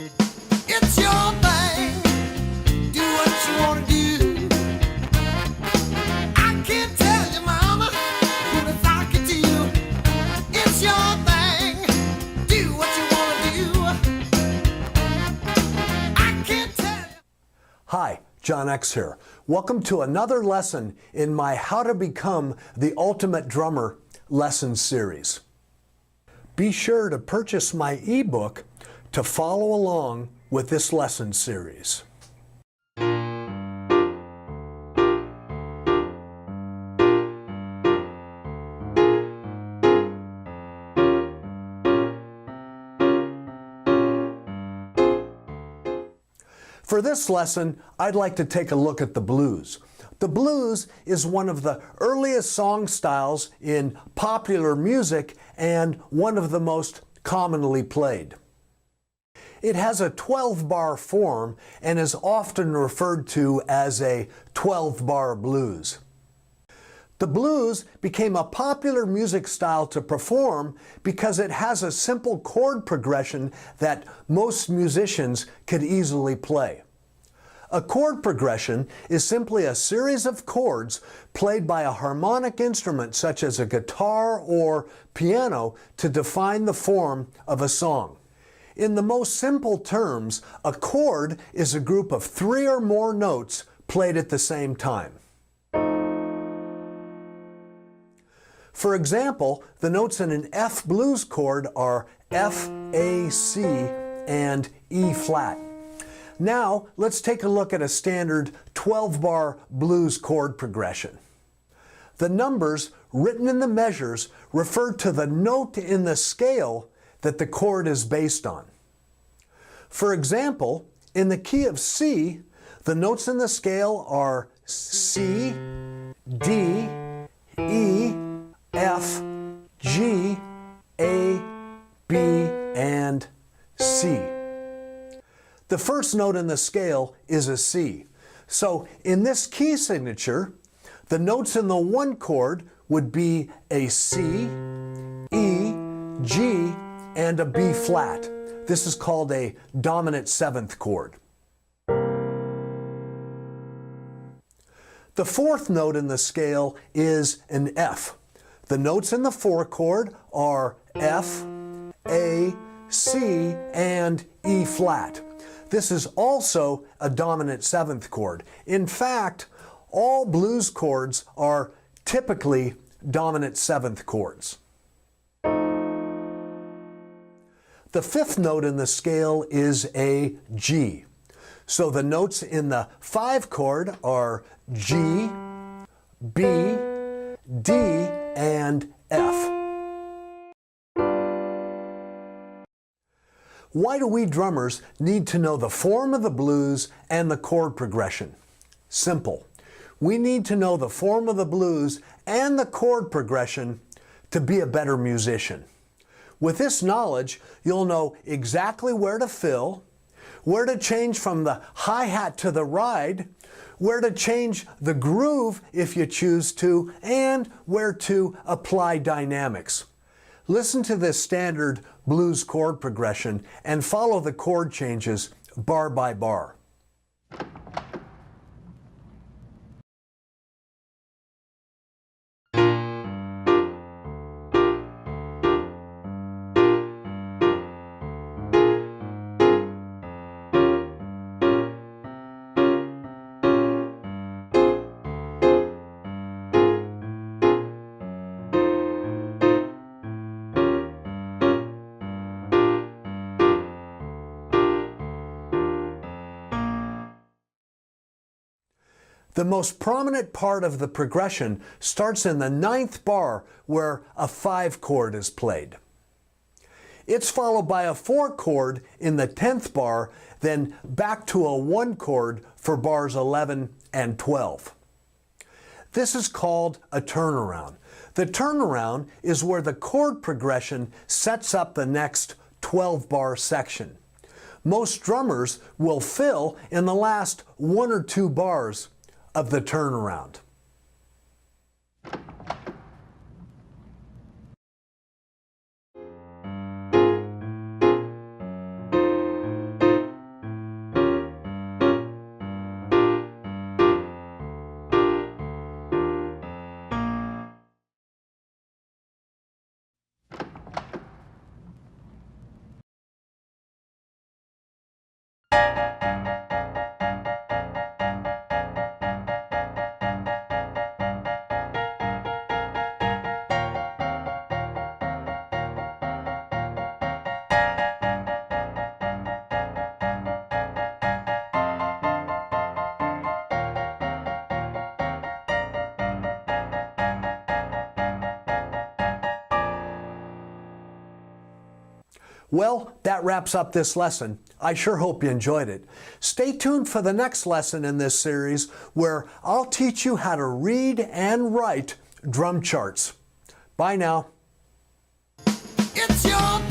It's your thing. Do what you want to do. I can't tell you, mama, who to talk it to you. It's your thing. Do what you want to do. I can't tell you. Hi, John X here. Welcome to another lesson in my How to Become the Ultimate Drummer lesson series. Be sure to purchase my ebook to follow along with this lesson series. For this lesson, I'd like to take a look at the blues. The blues is one of the earliest song styles in popular music and one of the most commonly played. It has a 12-bar form and is often referred to as a 12-bar blues. The blues became a popular music style to perform because it has a simple chord progression that most musicians could easily play. A chord progression is simply a series of chords played by a harmonic instrument such as a guitar or piano to define the form of a song. In the most simple terms, a chord is a group of 3 or more notes played at the same time. For example, the notes in an F blues chord are F, A, C, and E flat. Now, let's take a look at a standard 12-bar blues chord progression. The numbers written in the measures refer to the note in the scale that the chord is based on. For example, in the key of C, the notes in the scale are C, D, E, F, G, A, B, and C. The first note in the scale is a C. So in this key signature, the notes in the 1 chord would be a C, E, G, and a B flat. This is called a dominant 7th chord. The 4th note in the scale is an F. The notes in the 4 chord are F, A, C, and E flat. This is also a dominant 7th chord. In fact, all blues chords are typically dominant 7th chords. The 5th note in the scale is a G. So the notes in the 5 chord are G, B, D, and F. Why do we drummers need to know the form of the blues and the chord progression? Simple. We need to know the form of the blues and the chord progression to be a better musician. With this knowledge, you'll know exactly where to fill, where to change from the hi-hat to the ride, where to change the groove if you choose to, and where to apply dynamics. Listen to this standard blues chord progression and follow the chord changes bar by bar. The most prominent part of the progression starts in the 9th bar where a 5 chord is played. It's followed by a 4 chord in the 10th bar, then back to a 1 chord for bars 11 and 12. This is called a turnaround. The turnaround is where the chord progression sets up the next 12-bar section. Most drummers will fill in the last 1 or 2 bars of the turnaround. Well, that wraps up this lesson. I sure hope you enjoyed it. Stay tuned for the next lesson in this series where I'll teach you how to read and write drum charts. Bye now. It's your